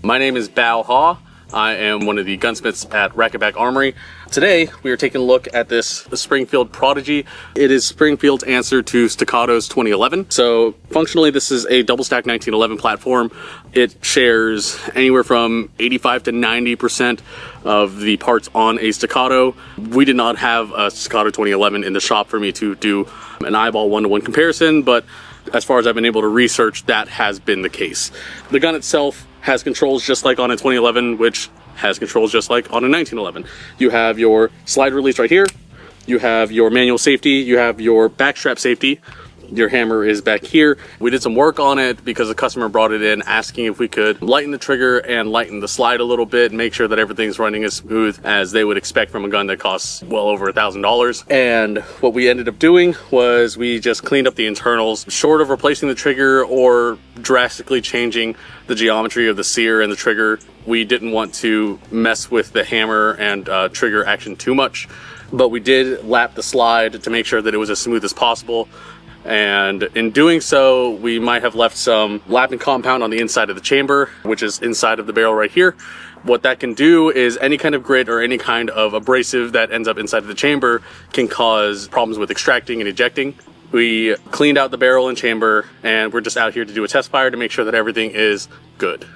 My name is Bao Ha. I am one of the gunsmiths at Armory. Today, we are taking a look at this Springfield Prodigy. It is Springfield's answer to Staccato's 2011. So functionally, this is a double stack 1911 platform. It shares anywhere from 85 to 90% of the parts on a Staccato. We did not have a Staccato 2011 in the shop for me to do an eyeball one-to-one comparison, but as far as I've been able to research, that has been the case. The gun itself has controls just like on a 2011, which has controls just like on a 1911. You have your slide release right here. You have your manual safety. You have your backstrap safety. Your hammer is back here. We did some work on it because the customer brought it in asking if we could lighten the trigger and lighten the slide a little bit and make sure that everything's running as smooth as they would expect from a gun that costs well over $1,000. And what we ended up doing was we just cleaned up the internals. Short of replacing the trigger or drastically changing the geometry of the sear and the trigger, we didn't want to mess with the hammer and trigger action too much, but we did lap the slide to make sure that it was as smooth as possible. And in doing so, we might have left some lapping compound on the inside of the chamber, which is inside of the barrel right here. What that can do is any kind of grit or any kind of abrasive that ends up inside of the chamber can cause problems with extracting and ejecting. We cleaned out the barrel and chamber, and we're just out here to do a test fire to make sure that everything is good.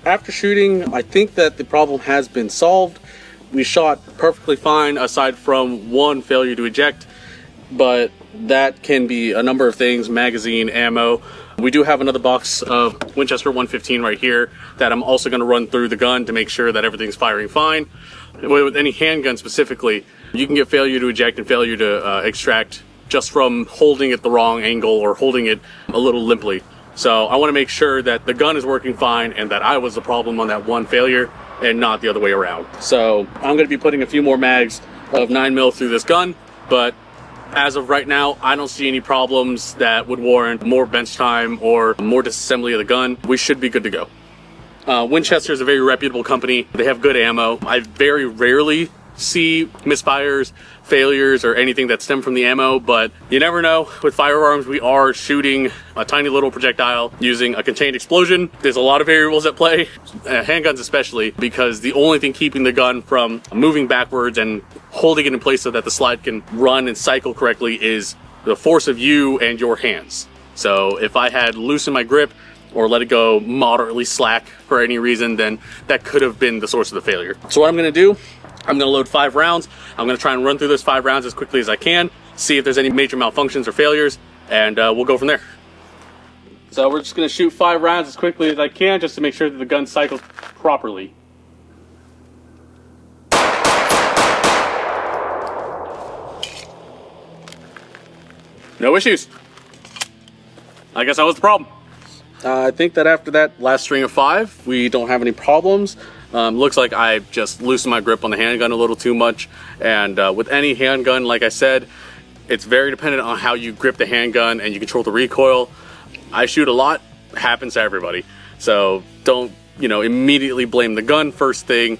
After shooting, I think that the problem has been solved. We shot perfectly fine aside from one failure to eject, but that can be a number of things: magazine, ammo. We do have another box of Winchester 115 right here that I'm also going to run through the gun to make sure that everything's firing fine. With any handgun specifically, you can get failure to eject and failure to extract just from holding it the wrong angle or holding it a little limply. So I want to make sure that the gun is working fine and that I was the problem on that one failure and not the other way around. So I'm going to be putting a few more mags of 9mm through this gun, but as of right now, I don't see any problems that would warrant more bench time or more disassembly of the gun. We should be good to go. Winchester is a very reputable company. They have good ammo. I very rarely see misfires, failures, or anything that stem from the ammo, but you never know. With firearms, we are shooting a tiny little projectile using a contained explosion. There's a lot of variables at play, handguns especially, because the only thing keeping the gun from moving backwards and holding it in place so that the slide can run and cycle correctly is the force of you and your hands. So if I had loosened my grip or let it go moderately slack for any reason, then that could have been the source of the failure. So what I'm going to do, I'm going to load 5 rounds. I'm going to try and run through those 5 rounds as quickly as I can, see if there's any major malfunctions or failures, and we'll go from there. So we're just going to shoot 5 rounds as quickly as I can just to make sure that the gun cycles properly. No issues. I guess that was the problem. I think that after that last string of 5, we don't have any problems. Looks like I just loosened my grip on the handgun a little too much, and with any handgun, like I said, it's very dependent on how you grip the handgun and you control the recoil. I shoot a lot, happens to everybody, so don't immediately blame the gun first thing.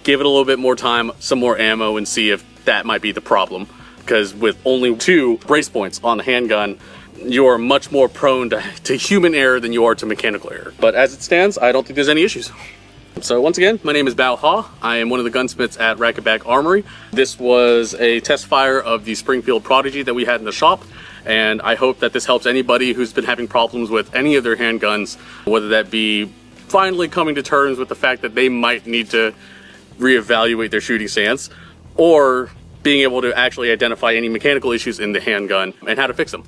Give it a little bit more time, some more ammo, and see if that might be the problem, because with only 2 brace points on the handgun, you are much more prone to human error than you are to mechanical error. But as it stands, I don't think there's any issues. So once again, my name is Bao Ha. I am one of the gunsmiths at Armory. This was a test fire of the Springfield Prodigy that we had in the shop, and I hope that this helps anybody who's been having problems with any of their handguns, whether that be finally coming to terms with the fact that they might need to reevaluate their shooting stance, or being able to actually identify any mechanical issues in the handgun and how to fix them.